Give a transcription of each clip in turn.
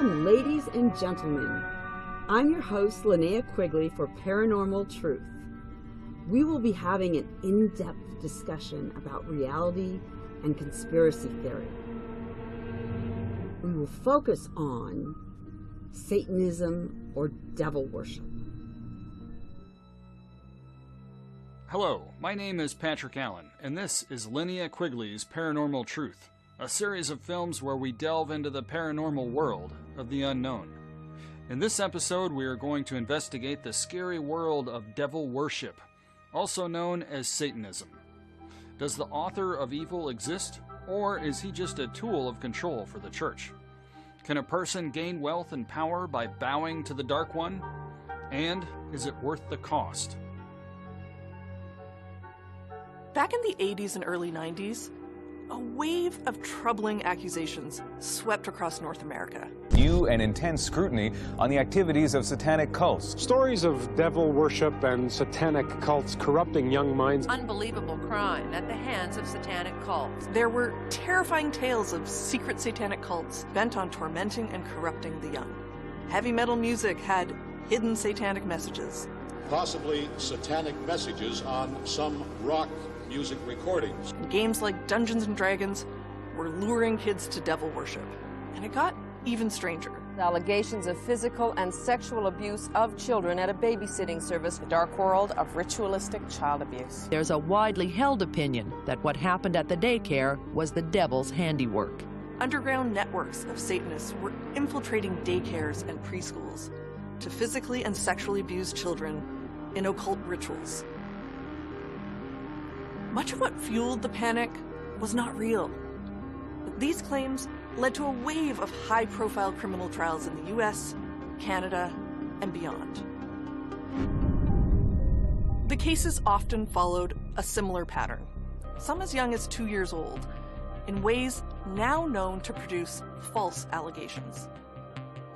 Welcome, ladies and gentlemen. I'm your host, Linnea Quigley, for Paranormal Truth. We will be having an in-depth discussion about reality and conspiracy theory. We will focus on Satanism or devil worship. Hello, my name is Patrick Allen, and this is Linnea Quigley's Paranormal Truth, a series of films where we delve into the paranormal world of the unknown. In this episode, we are going to investigate the scary world of devil worship, also known as Satanism. Does the author of evil exist, or is he just a tool of control for the church? Can a person gain wealth and power by bowing to the Dark One? And is it worth the cost? Back in the 80s and early 90s, a wave of troubling accusations swept across North America. New and intense scrutiny on the activities of satanic cults. Stories of devil worship and satanic cults corrupting young minds. Unbelievable crime at the hands of satanic cults. There were terrifying tales of secret satanic cults bent on tormenting and corrupting the young. Heavy metal music had hidden satanic messages. Possibly satanic messages on some rock music recordings. And games like Dungeons and Dragons were luring kids to devil worship. And it got even stranger. Allegations of physical and sexual abuse of children at a babysitting service. The dark world of ritualistic child abuse. There's a widely held opinion that what happened at the daycare was the devil's handiwork. Underground networks of Satanists were infiltrating daycares and preschools to physically and sexually abuse children in occult rituals. Much of what fueled the panic was not real. But these claims led to a wave of high-profile criminal trials in the US, Canada, and beyond. The cases often followed a similar pattern, some as young as 2 years old, in ways now known to produce false allegations.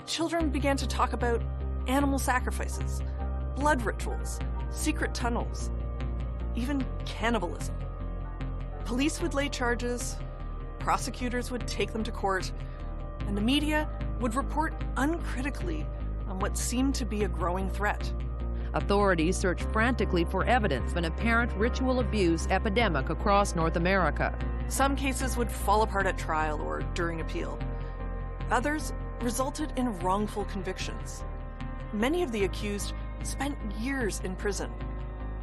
Children began to talk about animal sacrifices, blood rituals, secret tunnels, even cannibalism. Police would lay charges, prosecutors would take them to court, and the media would report uncritically on what seemed to be a growing threat. Authorities searched frantically for evidence of an apparent ritual abuse epidemic across North America. Some cases would fall apart at trial or during appeal. Others resulted in wrongful convictions. Many of the accused spent years in prison,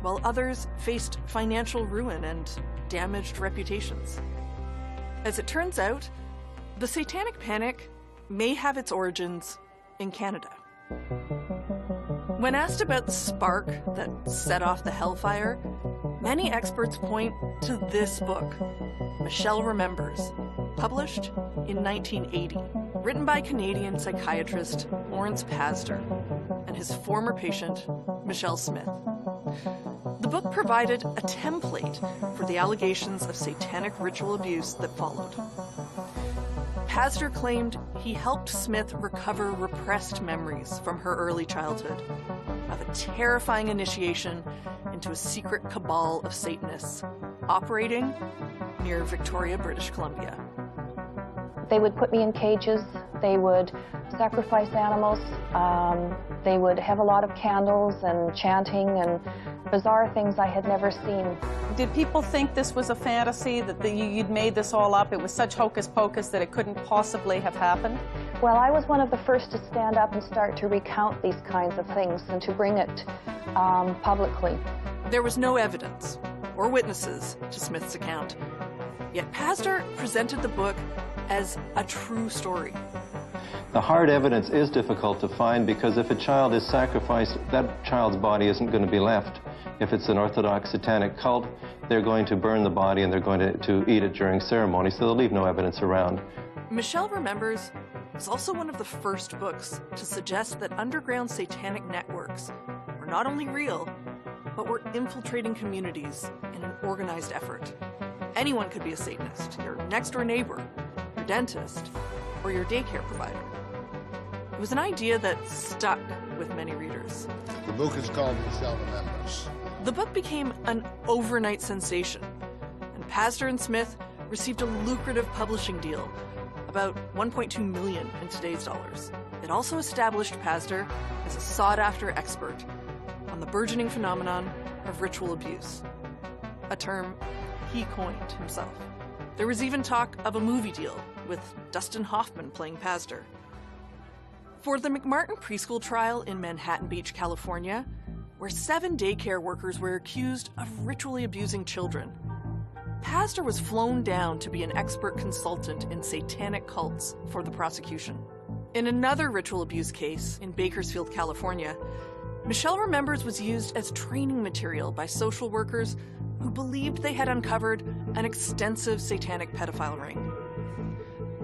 while others faced financial ruin and damaged reputations. As it turns out, the Satanic Panic may have its origins in Canada. When asked about the spark that set off the hellfire, many experts point to this book, Michelle Remembers, published in 1980, written by Canadian psychiatrist Lawrence Pastor and his former patient, Michelle Smith. The book provided a template for the allegations of satanic ritual abuse that followed. Pastor claimed he helped Smith recover repressed memories from her early childhood of a terrifying initiation into a secret cabal of Satanists operating near Victoria, British Columbia. They would put me in cages, they would sacrifice animals, they would have a lot of candles and chanting and bizarre things I had never seen. Did people think this was a fantasy, that you'd made this all up? It was such hocus pocus that it couldn't possibly have happened? Well, I was one of the first to stand up and start to recount these kinds of things and to bring it publicly. There was no evidence or witnesses to Smith's account, yet Pastor presented the book as a true story. The hard evidence is difficult to find because if a child is sacrificed, that child's body isn't going to be left. If it's an Orthodox satanic cult, they're going to burn the body and they're going to eat it during ceremony, so they'll leave no evidence around. Michelle Remembers was also one of the first books to suggest that underground satanic networks were not only real, but were infiltrating communities in an organized effort. Anyone could be a Satanist, your next-door neighbor, your dentist, or your daycare provider. It was an idea that stuck with many readers. The book is called Michelle Remembers. The book became an overnight sensation, and Pastor and Smith received a lucrative publishing deal, a about $1.2 million in today's dollars. It also established Pazder as a sought-after expert on the burgeoning phenomenon of ritual abuse, a term he coined himself. There was even talk of a movie deal with Dustin Hoffman playing Pazder. For the McMartin preschool trial in Manhattan Beach, California, where 7 daycare workers were accused of ritually abusing children, Pazder was flown down to be an expert consultant in satanic cults for the prosecution. In another ritual abuse case in Bakersfield, California, Michelle Remembers was used as training material by social workers who believed they had uncovered an extensive satanic pedophile ring.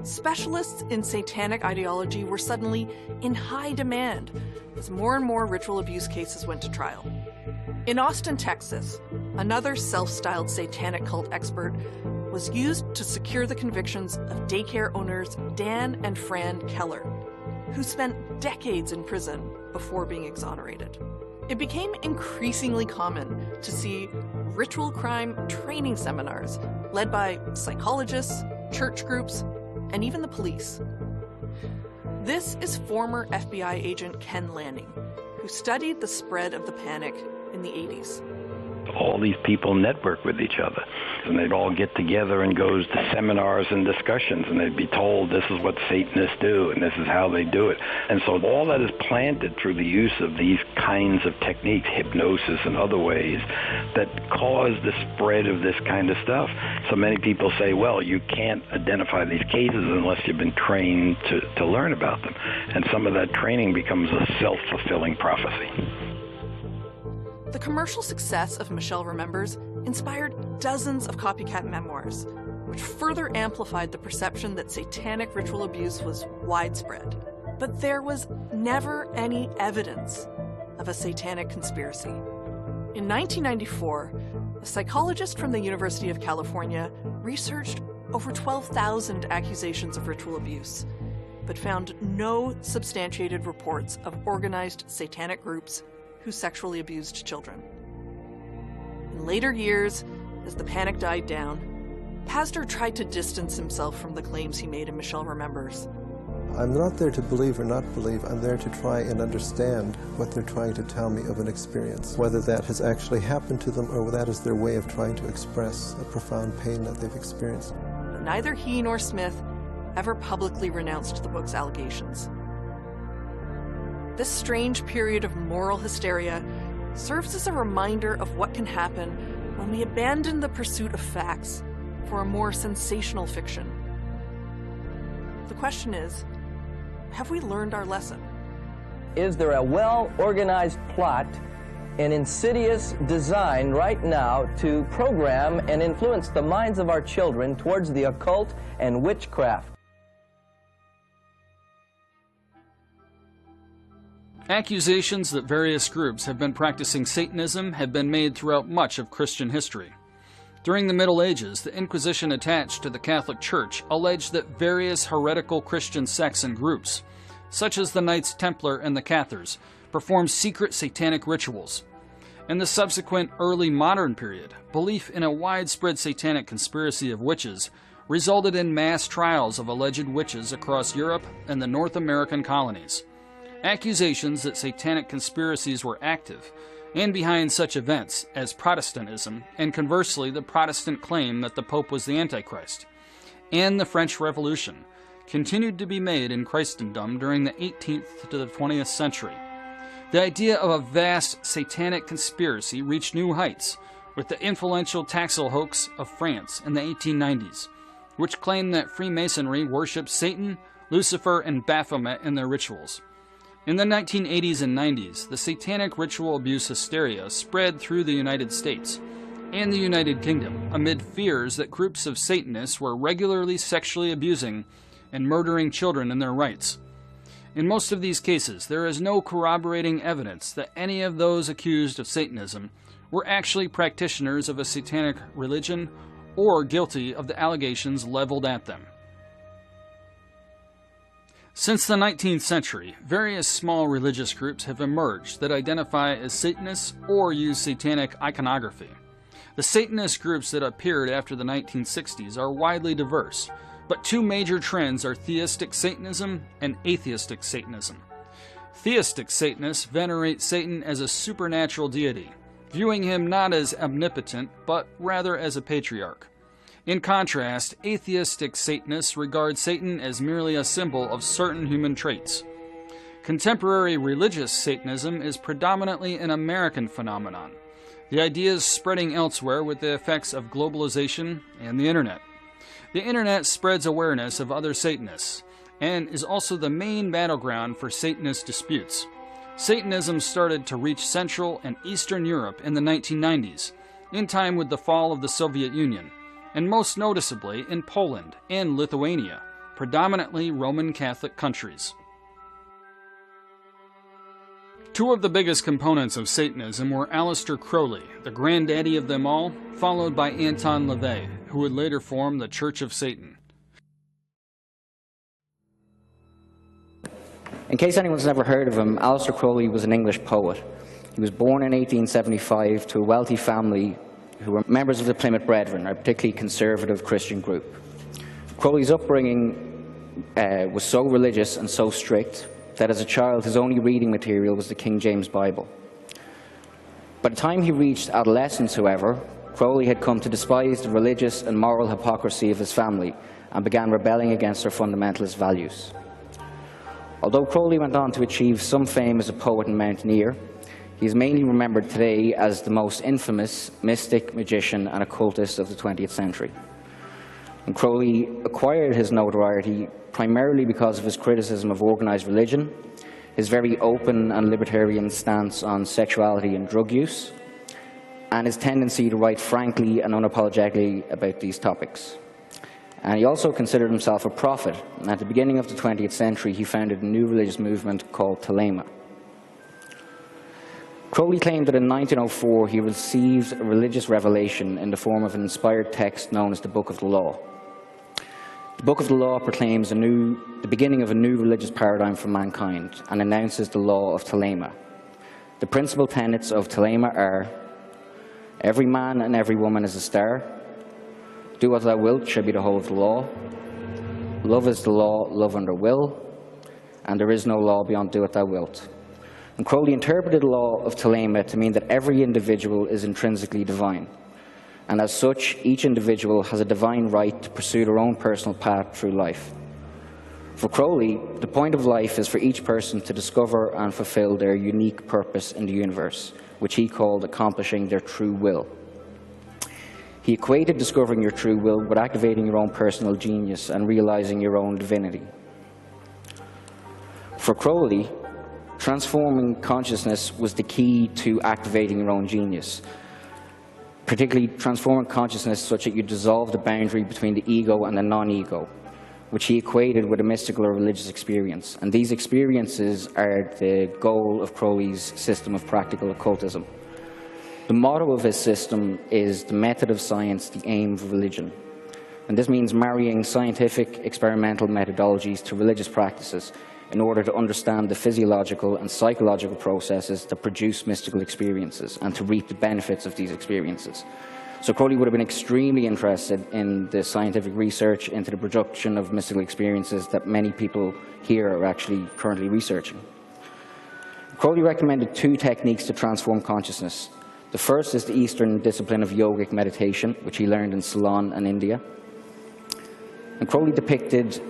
Specialists in satanic ideology were suddenly in high demand as more and more ritual abuse cases went to trial. In Austin, Texas, another self-styled satanic cult expert was used to secure the convictions of daycare owners Dan and Fran Keller, who spent decades in prison before being exonerated. It became increasingly common to see ritual crime training seminars led by psychologists, church groups, and even the police. This is former FBI agent Ken Lanning, who studied the spread of the panic in the 80s. All these people network with each other, and they'd all get together and go to seminars and discussions, and they'd be told this is what Satanists do and this is how they do it. And so all that is planted through the use of these kinds of techniques, hypnosis and other ways, that cause the spread of this kind of stuff. So many people say, well, you can't identify these cases unless you've been trained to learn about them. And some of that training becomes a self-fulfilling prophecy. The commercial success of Michelle Remembers inspired dozens of copycat memoirs, which further amplified the perception that satanic ritual abuse was widespread. But there was never any evidence of a satanic conspiracy. In 1994, a psychologist from the University of California researched over 12,000 accusations of ritual abuse, but found no substantiated reports of organized satanic groups who sexually abused children. In later years, as the panic died down, Pazder tried to distance himself from the claims he made in Michelle Remembers. I'm not there to believe or not believe. I'm there to try and understand what they're trying to tell me of an experience, whether that has actually happened to them or that is their way of trying to express a profound pain that they've experienced. But neither he nor Smith ever publicly renounced the book's allegations. This strange period of moral hysteria serves as a reminder of what can happen when we abandon the pursuit of facts for a more sensational fiction. The question is, have we learned our lesson? Is there a well-organized plot, an insidious design right now to program and influence the minds of our children towards the occult and witchcraft? Accusations that various groups have been practicing Satanism have been made throughout much of Christian history. During the Middle Ages, the Inquisition attached to the Catholic Church alleged that various heretical Christian sects and groups, such as the Knights Templar and the Cathars, performed secret satanic rituals. In the subsequent early modern period, belief in a widespread satanic conspiracy of witches resulted in mass trials of alleged witches across Europe and the North American colonies. Accusations that satanic conspiracies were active and behind such events as Protestantism, and conversely the Protestant claim that the Pope was the Antichrist, and the French Revolution, continued to be made in Christendom during the 18th to the 20th century. The idea of a vast satanic conspiracy reached new heights with the influential Taxil hoax of France in the 1890s, which claimed that Freemasonry worshipped Satan, Lucifer, and Baphomet in their rituals. In the 1980s and 90s, the satanic ritual abuse hysteria spread through the United States and the United Kingdom amid fears that groups of Satanists were regularly sexually abusing and murdering children in their rites. In most of these cases, there is no corroborating evidence that any of those accused of Satanism were actually practitioners of a satanic religion or guilty of the allegations leveled at them. Since the 19th century, various small religious groups have emerged that identify as Satanists or use satanic iconography. The Satanist groups that appeared after the 1960s are widely diverse, But two major trends are theistic Satanism and atheistic Satanism. Theistic Satanists venerate Satan as a supernatural deity, viewing him not as omnipotent, but rather as a patriarch. In contrast, atheistic Satanists regard Satan as merely a symbol of certain human traits. Contemporary religious Satanism is predominantly an American phenomenon. The idea is spreading elsewhere with the effects of globalization and the internet. The internet spreads awareness of other Satanists, and is also the main battleground for Satanist disputes. Satanism started to reach Central and Eastern Europe in the 1990s, in time with the fall of the Soviet Union, and most noticeably in Poland and Lithuania, predominantly Roman Catholic countries. Two of the biggest components of Satanism were Aleister Crowley, the granddaddy of them all, followed by Anton LaVey, who would later form the Church of Satan. In case anyone's never heard of him, Aleister Crowley was an English poet. He was born in 1875 to a wealthy family who were members of the Plymouth Brethren, a particularly conservative Christian group. Crowley's upbringing was so religious and so strict that as a child his only reading material was the King James Bible. By the time he reached adolescence, however, Crowley had come to despise the religious and moral hypocrisy of his family and began rebelling against their fundamentalist values. Although Crowley went on to achieve some fame as a poet and mountaineer, he is mainly remembered today as the most infamous mystic, magician and occultist of the 20th century. And Crowley acquired his notoriety primarily because of his criticism of organized religion, his very open and libertarian stance on sexuality and drug use, and his tendency to write frankly and unapologetically about these topics. And he also considered himself a prophet, and at the beginning of the 20th century he founded a new religious movement called Thelema. Crowley claimed that in 1904 he received a religious revelation in the form of an inspired text known as the Book of the Law. The Book of the Law proclaims the beginning of a new religious paradigm for mankind and announces the law of Thelema. The principal tenets of Thelema are: every man and every woman is a star, do what thou wilt shall be the whole of the law, love is the law, love under will, and there is no law beyond do what thou wilt. And Crowley interpreted the law of Thelema to mean that every individual is intrinsically divine, and as such, each individual has a divine right to pursue their own personal path through life. For Crowley, the point of life is for each person to discover and fulfill their unique purpose in the universe, which he called accomplishing their true will. He equated discovering your true will with activating your own personal genius and realizing your own divinity. For Crowley, transforming consciousness was the key to activating your own genius, particularly transforming consciousness such that you dissolve the boundary between the ego and the non-ego, which he equated with a mystical or religious experience. And these experiences are the goal of Crowley's system of practical occultism. The motto of his system is the method of science, the aim of religion. And this means marrying scientific experimental methodologies to religious practices in order to understand the physiological and psychological processes that produce mystical experiences and to reap the benefits of these experiences. So Crowley would have been extremely interested in the scientific research into the production of mystical experiences that many people here are actually currently researching. Crowley recommended two techniques to transform consciousness. The first is the Eastern discipline of yogic meditation, which he learned in Ceylon and India. And Crowley depicted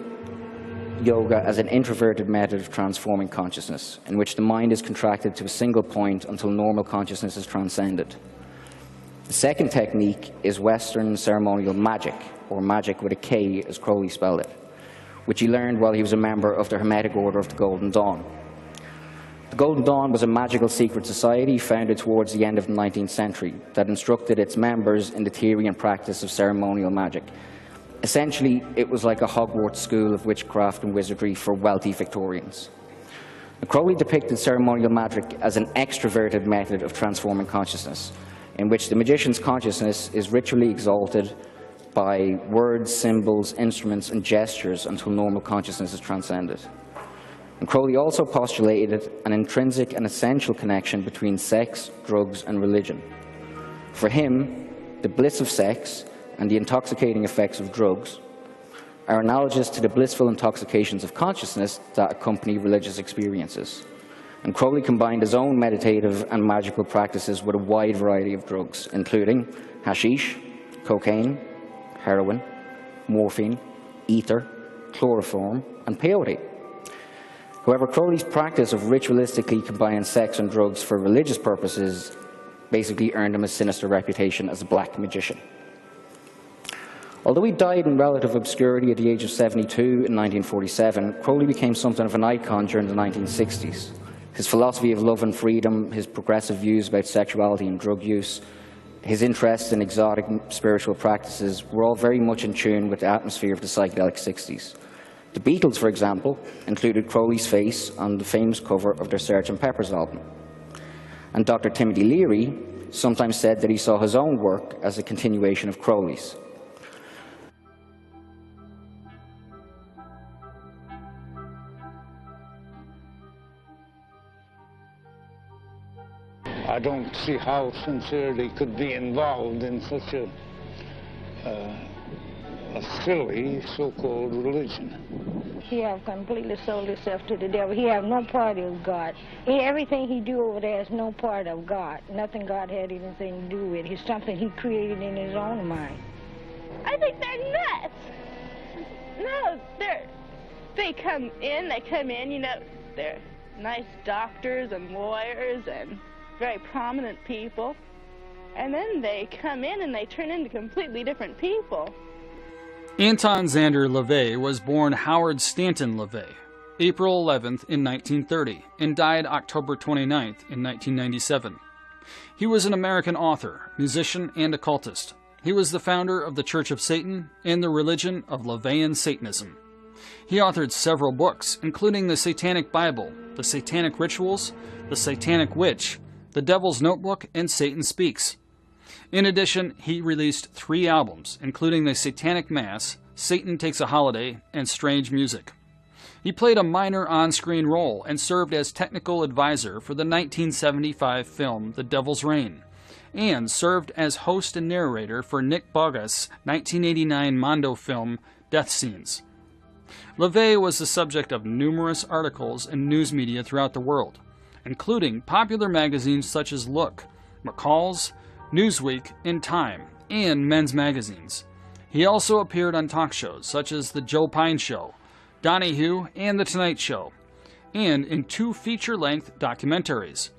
yoga as an introverted method of transforming consciousness, in which the mind is contracted to a single point until normal consciousness is transcended. The second technique is Western ceremonial magic, or magic with a K as Crowley spelled it, which he learned while he was a member of the Hermetic Order of the Golden Dawn. The Golden Dawn was a magical secret society founded towards the end of the 19th century that instructed its members in the theory and practice of ceremonial magic. Essentially, it was like a Hogwarts school of witchcraft and wizardry for wealthy Victorians. Crowley depicted ceremonial magic as an extroverted method of transforming consciousness, in which the magician's consciousness is ritually exalted by words, symbols, instruments, and gestures until normal consciousness is transcended. And Crowley also postulated an intrinsic and essential connection between sex, drugs, and religion. For him, the bliss of sex and the intoxicating effects of drugs are analogous to the blissful intoxications of consciousness that accompany religious experiences. And Crowley combined his own meditative and magical practices with a wide variety of drugs, including hashish, cocaine, heroin, morphine, ether, chloroform, and peyote. However, Crowley's practice of ritualistically combining sex and drugs for religious purposes basically earned him a sinister reputation as a black magician. Although he died in relative obscurity at the age of 72 in 1947, Crowley became something of an icon during the 1960s. His philosophy of love and freedom, his progressive views about sexuality and drug use, his interest in exotic spiritual practices were all very much in tune with the atmosphere of the psychedelic 60s. The Beatles, for example, included Crowley's face on the famous cover of their Sgt. Pepper's album. And Dr. Timothy Leary sometimes said that he saw his own work as a continuation of Crowley's. I don't see how sincerity could be involved in such a silly so-called religion. He have completely sold himself to the devil. He have no part of God. Everything he do over there is no part of God. Nothing God had anything to do with. It's something he created in his own mind. I think they're nuts. No, they come in, you know, they're nice doctors and lawyers and very prominent people, and then they come in and they turn into completely different people. Anton Xander LaVey was born Howard Stanton LaVey, April 11th in 1930, and died October 29th in 1997. He was an American author, musician, and occultist. He was the founder of the Church of Satan and the religion of LaVeyan Satanism. He authored several books, including the Satanic Bible, the Satanic Rituals, the Satanic Witch, The Devil's Notebook, and Satan Speaks. In addition, he released 3 albums, including the Satanic Mass, Satan Takes a Holiday, and Strange Music. He played a minor on-screen role and served as technical advisor for the 1975 film The Devil's Reign, and served as host and narrator for Nick Bogas' 1989 Mondo film Death Scenes. LaVey was the subject of numerous articles in news media throughout the world, including popular magazines such as Look, McCall's, Newsweek, and Time, and men's magazines. He also appeared on talk shows such as The Joe Pine Show, Donahue, and The Tonight Show, and in 2 feature-length documentaries,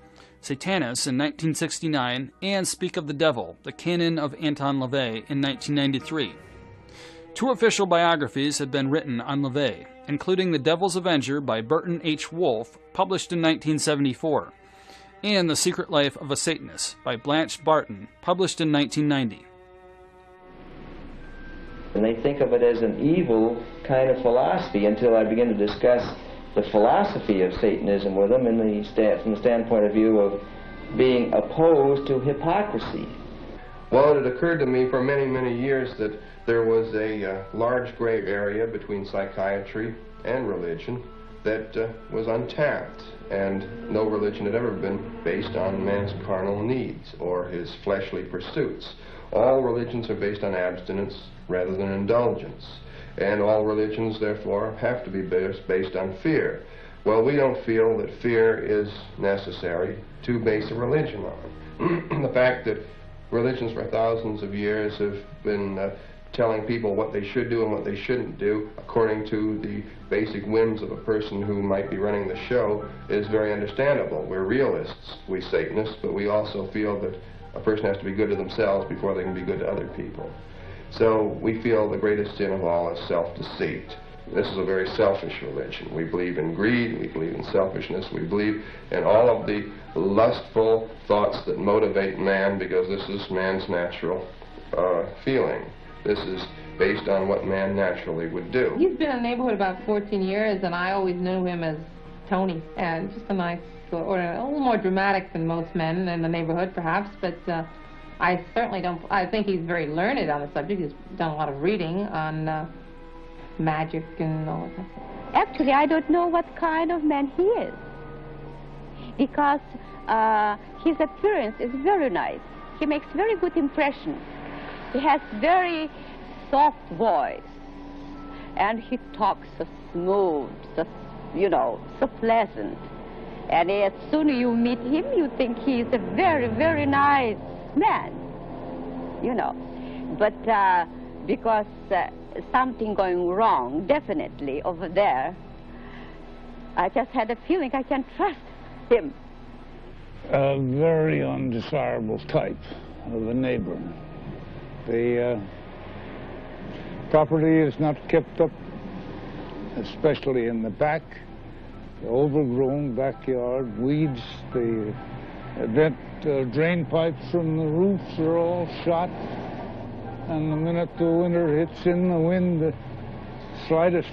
Satanist in 1969 and Speak of the Devil, The Canon of Anton LaVey in 1993. 2 official biographies had been written on LaVey, including The Devil's Avenger by Burton H. Wolfe, published in 1974, and The Secret Life of a Satanist by Blanche Barton, published in 1990. And they think of it as an evil kind of philosophy until I begin to discuss the philosophy of Satanism with them from the standpoint of view of being opposed to hypocrisy. Well, it occurred to me for many, many years that there was a large gray area between psychiatry and religion that was untapped, and no religion had ever been based on man's carnal needs or his fleshly pursuits. All religions are based on abstinence rather than indulgence, and all religions, therefore, have to be based on fear. Well, we don't feel that fear is necessary to base a religion on. The fact that religions for thousands of years have been telling people what they should do and what they shouldn't do according to the basic whims of a person who might be running the show is very understandable. We're realists, we Satanists, but we also feel that a person has to be good to themselves before they can be good to other people. So we feel the greatest sin of all is self-deceit. This is a very selfish religion. We believe in greed, we believe in selfishness, we believe in all of the lustful thoughts that motivate man, because this is man's natural feeling. This is based on what man naturally would do. He's been in the neighborhood about 14 years, and I always knew him as Tony, and just a nice, or a little more dramatic than most men in the neighborhood, perhaps, but I certainly don't, I think he's very learned on the subject. He's done a lot of reading on magic and all of that. Actually, I don't know what kind of man he is, because his appearance is very nice. He makes very good impression. He has very soft voice, And he talks so smooth, so, you know, so pleasant. And as soon as you meet him, you think he's a very, very nice man, you know. But because something going wrong, definitely, over there, I just had a feeling I can't trust him. A very undesirable type of a neighbor. The property is not kept up, especially in the back. The overgrown backyard, weeds, the drain pipes from the roofs are all shot. And the minute the winter hits in, the wind, the slightest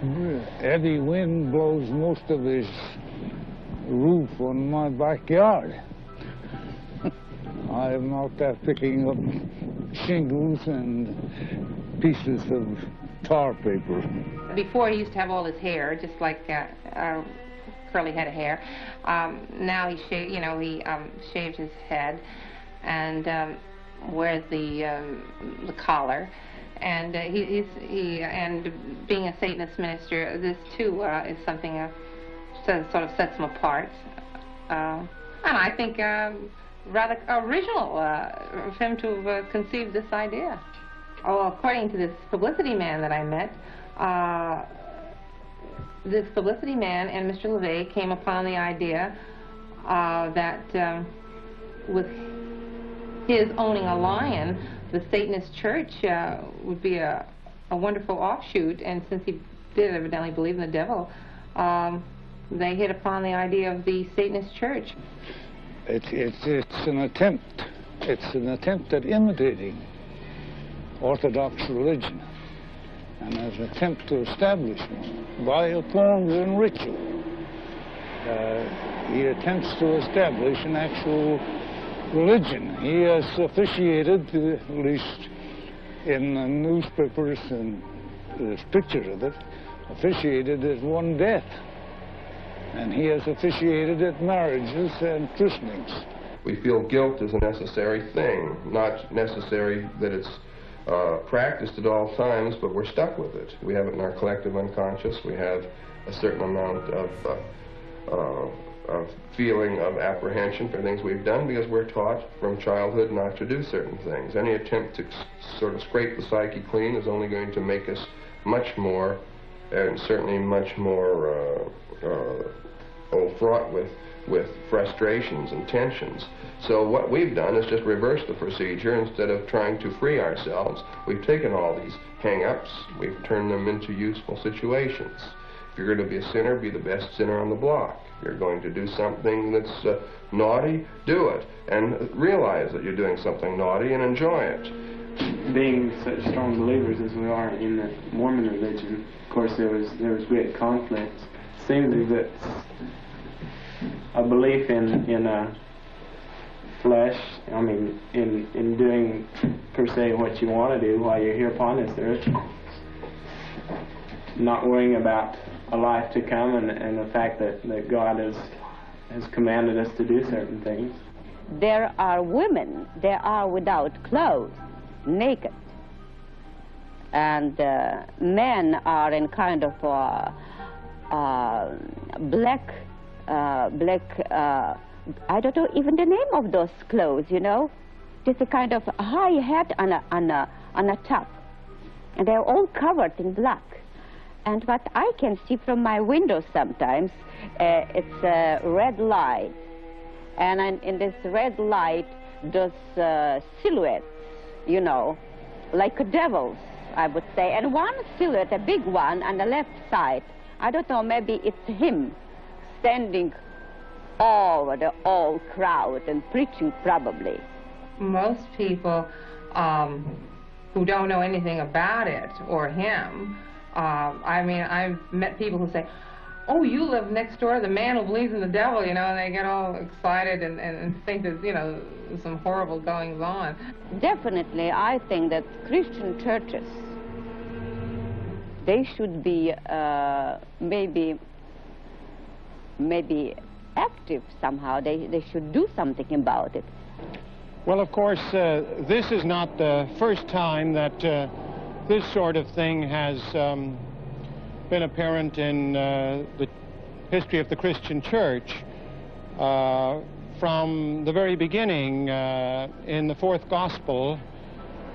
heavy wind blows most of his roof on my backyard. I am out there picking up shingles and pieces of tar paper. Before, he used to have all his hair, just like curly head of hair. Now he shaved his head and wears the collar. And and being a Satanist minister, this too is something that sort of sets him apart. And I think rather original of him to have conceived this idea. Oh, according to this publicity man that I met, this publicity man and Mr. LaVey came upon the idea that with his owning a lion, the Satanist church would be a wonderful offshoot, and since he did evidently believe in the devil, they hit upon the idea of the Satanist church. It's an attempt. It's an attempt at imitating Orthodox religion, and as an attempt to establish one by forms and ritual. He attempts to establish an actual religion. He has officiated, at least in the newspapers, and there's pictures of it, officiated at one death. And he has officiated at marriages and christenings. We feel guilt is a necessary thing, not necessary that it's practiced at all times, but we're stuck with it. We have it in our collective unconscious. We have a certain amount of feeling of apprehension for things we've done because we're taught from childhood not to do certain things. Any attempt to sort of scrape the psyche clean is only going to make us much more, and certainly much more fraught with frustrations and tensions. So what we've done is just reverse the procedure. Instead of trying to free ourselves, we've taken all these hang-ups, we've turned them into useful situations. If you're going to be a sinner, be the best sinner on the block. If you're going to do something that's naughty, do it. And realize that you're doing something naughty and enjoy it. Being such strong believers as we are in the Mormon religion, of course there was great conflict. It seems as if a belief in flesh, I mean, in doing per se what you want to do while you're here upon this earth, not worrying about a life to come and the fact that God has commanded us to do certain things. There are women, they are without clothes, naked. And men are in kind of black, I don't know even the name of those clothes, you know. Just a kind of high hat on a top. And they're all covered in black. And what I can see from my window sometimes, it's a red light. And in this red light, those silhouettes, you know, like devils, I would say. And one silhouette, a big one, on the left side, I don't know, maybe it's him standing over the whole crowd and preaching, probably. Most people who don't know anything about it or him, I mean, I've met people who say, oh, you live next door to the man who believes in the devil, you know, and they get all excited and think that, you know, some horrible goings on. Definitely, I think that Christian churches, they should be maybe active somehow. They should do something about it. Well, of course, this is not the first time that this sort of thing has been apparent in the history of the Christian Church. From the very beginning, in the fourth gospel,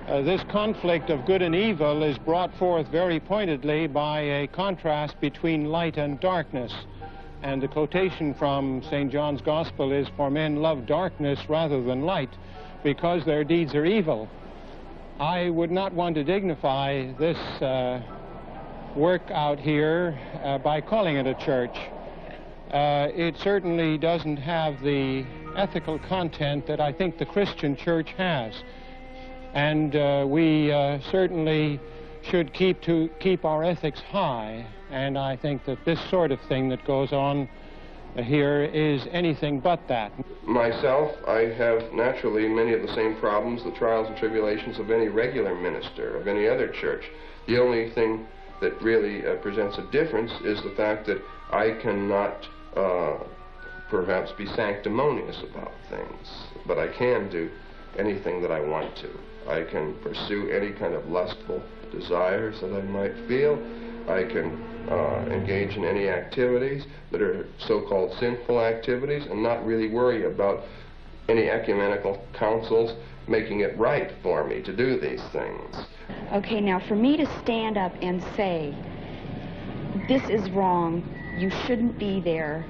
this conflict of good and evil is brought forth very pointedly by a contrast between light and darkness. And the quotation from St. John's Gospel is, "For men love darkness rather than light, because their deeds are evil." I would not want to dignify this work out here by calling it a church. It certainly doesn't have the ethical content that I think the Christian church has. And we certainly should keep our ethics high, and I think that this sort of thing that goes on here is anything but that. Myself, I have naturally many of the same problems, the trials and tribulations of any regular minister, of any other church. The only thing that really presents a difference is the fact that I cannot perhaps be sanctimonious about things, but I can do anything that I want to. I can pursue any kind of lustful desires that I might feel. I can engage in any activities that are so-called sinful activities and not really worry about any ecumenical councils making it right for me to do these things. Okay, now for me to stand up and say, this is wrong, you shouldn't be there,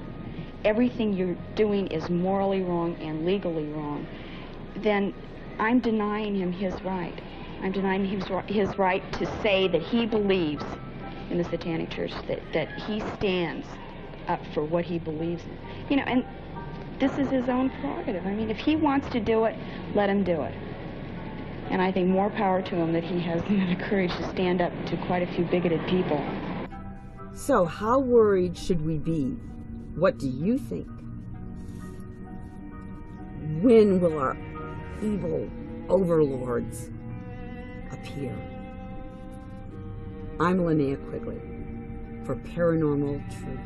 everything you're doing is morally wrong and legally wrong, then I'm denying him his right. I'm denying him his right to say that he believes in the Satanic Church, that he stands up for what he believes in. You know, and this is his own prerogative. I mean, if he wants to do it, let him do it. And I think more power to him that he has the courage to stand up to quite a few bigoted people. So how worried should we be? What do you think? When will our evil overlords appear? I'm Linnea Quigley for Paranormal Truth.